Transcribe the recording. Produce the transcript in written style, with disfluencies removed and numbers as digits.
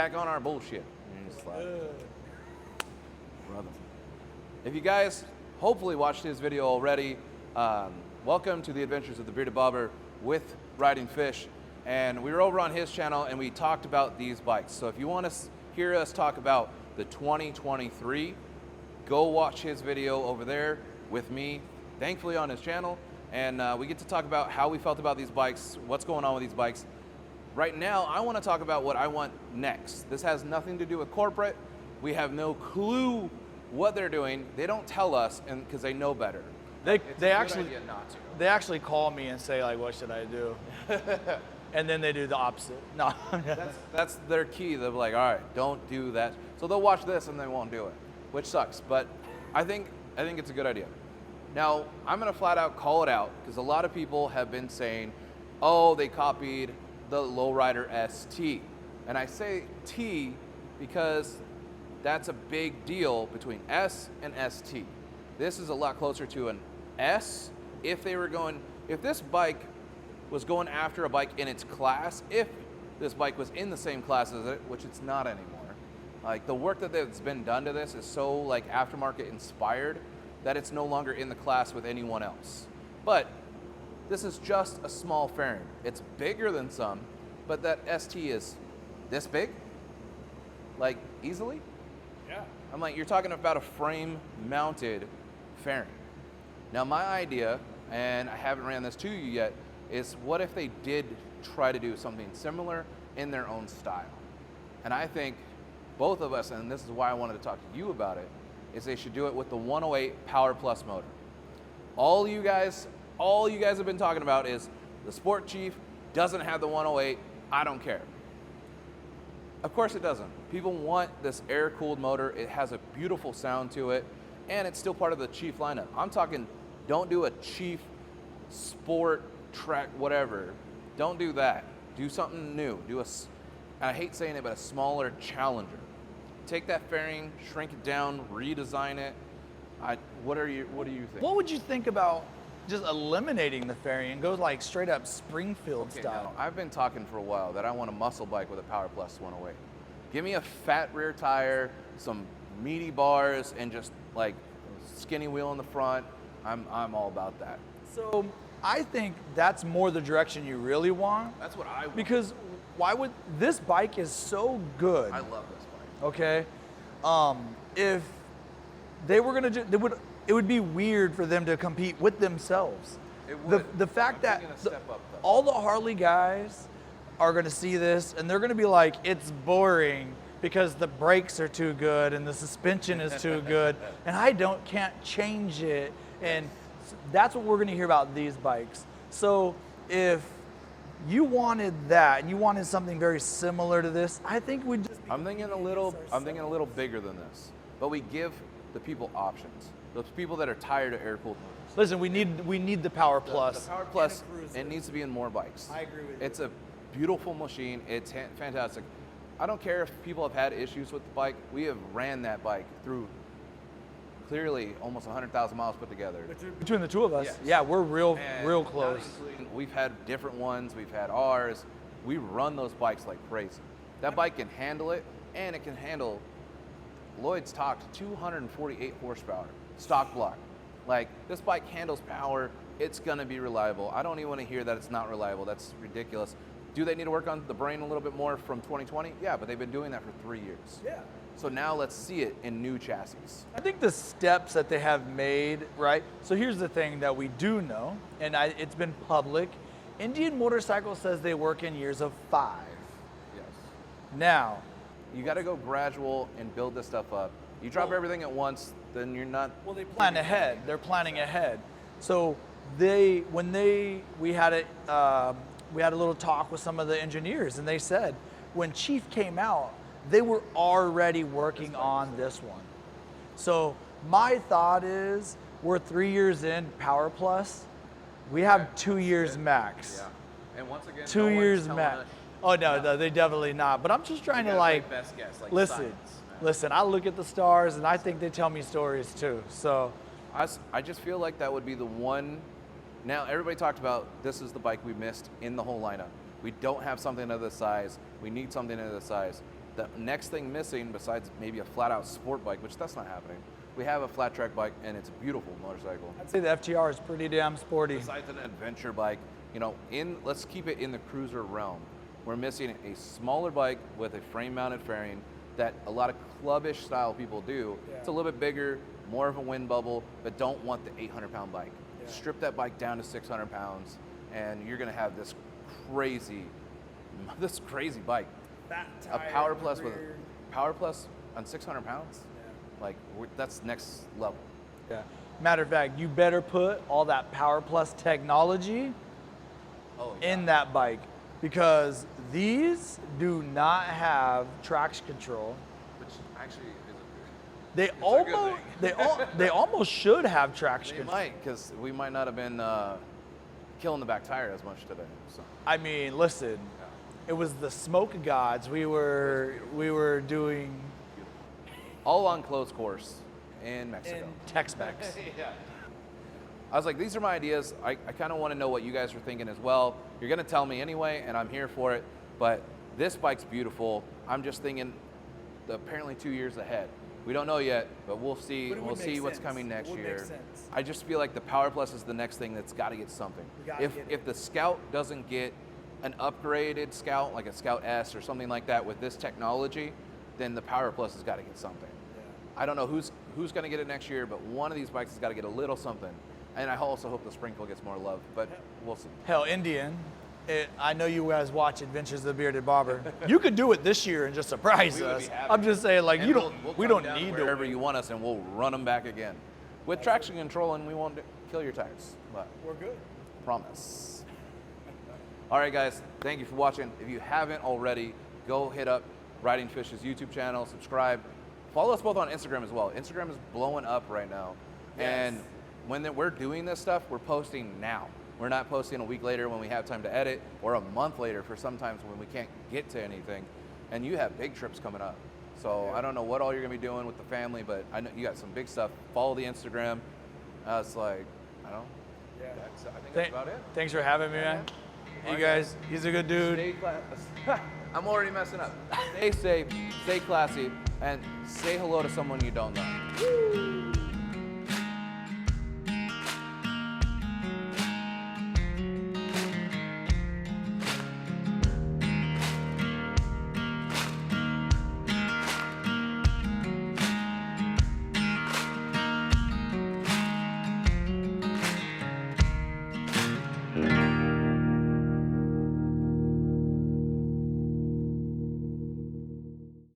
back on our bullshit. And he's like, brother. If you guys hopefully watched his video already, welcome to the Adventures of the Bearded Bobber with Ridingfish. And we were over on his channel and we talked about these bikes. So if you want to hear us talk about the 2023, go watch his video over there with me, thankfully on his channel. And we get to talk about how we felt about these bikes, what's going on with these bikes. Right now, I want to talk about what I want next. This has nothing to do with corporate. We have no clue what they're doing. They don't tell us because they know better. They actually call me and say, like, what should I do? And then they do the opposite. No. that's their key. They're like, all right, don't do that. So they'll watch this and they won't do it, which sucks. But I think it's a good idea. Now, I'm going to flat out call it out because a lot of people have been saying, oh, they copied the Lowrider ST. And I say T because that's a big deal between S and ST. This is a lot closer to an S. If this bike was going after a bike in its class, if this bike was in the same class as it, which it's not anymore, like the work that's been done to this is so like aftermarket inspired that it's no longer in the class with anyone else. But this is just a small fairing. It's bigger than some, but that ST is this big, like easily. Yeah. I'm like, you're talking about a frame mounted fairing. Now my idea, and I haven't ran this to you yet, is what if they did try to do something similar in their own style? And I think both of us, and this is why I wanted to talk to you about it, is they should do it with the 108 Power Plus motor. All you guys have been talking about is the Sport Chief doesn't have the 108, I don't care. Of course it doesn't. People want this air-cooled motor. It has a beautiful sound to it, and it's still part of the Chief lineup. I'm talking, don't do a Chief Sport Track, whatever. Don't do that. Do something new. I hate saying it, but a smaller Challenger. Take that fairing, shrink it down, redesign it. What do you think? What would you think about just eliminating the fairing and go like straight up Springfield style? Now, I've been talking for a while that I want a muscle bike with a Power Plus 108. Give me a fat rear tire, some meaty bars, and just like skinny wheel in the front. I'm all about that. So I think that's more the direction you really want. That's what I want. Because this bike is so good. I love this bike. Okay, if they were gonna it would be weird for them to compete with themselves. It would. The fact that Step Up, all the Harley guys are gonna see this and they're gonna be like, it's boring because the brakes are too good and the suspension is too good and I can't change it, and that's what we're gonna hear about these bikes. So if you wanted that and you wanted something very similar to this, I think we'd just I'm thinking a little bigger than this, but we give the people options. Those people that are tired of air-cooled motors. Listen, we need the Power Plus. The Power Plus, it needs to be in more bikes. I agree with you. It's a beautiful machine. It's fantastic. I don't care if people have had issues with the bike. We have ran that bike through clearly almost 100,000 miles put together. Between the two of us, yes. Yeah, we're real close. We've had different ones. We've had ours. We run those bikes like crazy. That bike can handle it, and it can handle, Lloyds talked 248 horsepower, stock block. Like, this bike handles power. It's gonna be reliable. I don't even want to hear that it's not reliable. That's ridiculous. Do they need to work on the brain a little bit more from 2020? Yeah, but they've been doing that for 3 years. Yeah. So now let's see it in new chassis. I think the steps that they have made, right? So here's the thing that we do know, and it's been public. Indian Motorcycle says they work in years of 5. Yes. Now, you got to go gradual and build this stuff up. You drop everything at once, then you're not. Well, they plan ahead. They're planning ahead. So we had a little talk with some of the engineers, and they said when Chief came out, they were already working on this one. So my thought is we're 3 years in Power Plus. We have 2 years max. Yeah. And once again, 2 years max. Oh no, they definitely not. But I'm just trying to like best guess, like listen. I look at the stars and I think they tell me stories too. So I just feel like that would be the one. Now everybody talked about this is the bike we missed in the whole lineup. We don't have something of this size. We need something of this size. The next thing missing, besides maybe a flat out sport bike, which that's not happening, we have a flat track bike and it's a beautiful motorcycle. I'd say the FTR is pretty damn sporty. Besides an adventure bike, you know, let's keep it in the cruiser realm. We're missing a smaller bike with a frame mounted fairing that a lot of clubbish style people do. Yeah. It's a little bit bigger, more of a wind bubble, but don't want the 800-pound bike. Yeah. Strip that bike down to 600 pounds, and you're gonna have this crazy bike. Fat A tire Power in the Plus with rear. Power Plus on 600 pounds. Yeah. Like that's next level. Yeah. Matter of fact, you better put all that Power Plus technology in that bike, because these do not have traction control. Which actually is They they almost should have traction they control. might, because we might not have been killing the back tire as much today. So. I mean, listen, it was the smoke gods. We were doing All on close course in Mexico. Tex-Mex. Yeah. I was like, these are my ideas. I kind of want to know what you guys are thinking as well. You're going to tell me anyway, and I'm here for it. But this bike's beautiful. I'm just thinking apparently 2 years ahead. We don't know yet, but we'll see. But it would We'll see make what's sense. coming next It would year. make sense. I just feel like the Power Plus is the next thing that's got to get something. We gotta get it. If the Scout doesn't get an upgraded Scout, like a Scout S or something like that with this technology, then the Power Plus has got to get something. Yeah. I don't know who's going to get it next year, but one of these bikes has got to get a little something. And I also hope the Springfield gets more love, but we'll see. Hell, Indian. I know you guys watch Adventures of the Bearded Barber. You could do it this year and just surprise We would us. be happy. I'm just saying, like, And we we'll don't come down need to. wherever you want us, and we'll run them back again with traction control, and we won't kill your tires. But We're good. promise. All right, guys. Thank you for watching. If you haven't already, go hit up Ridingfish's YouTube channel, subscribe, follow us both on Instagram as well. Instagram is blowing up right now, and when we're doing this stuff, we're posting now. We're not posting a week later when we have time to edit, or a month later for sometimes when we can't get to anything. And you have big trips coming up. So I don't know what all you're gonna be doing with the family, but I know you got some big stuff. Follow the Instagram. It's like, I don't know. Yeah. I think that's about it. Thanks for having me, man. All You right, guys, he's a good dude. Stay I'm already messing up. Stay safe, stay classy, and say hello to someone you don't know.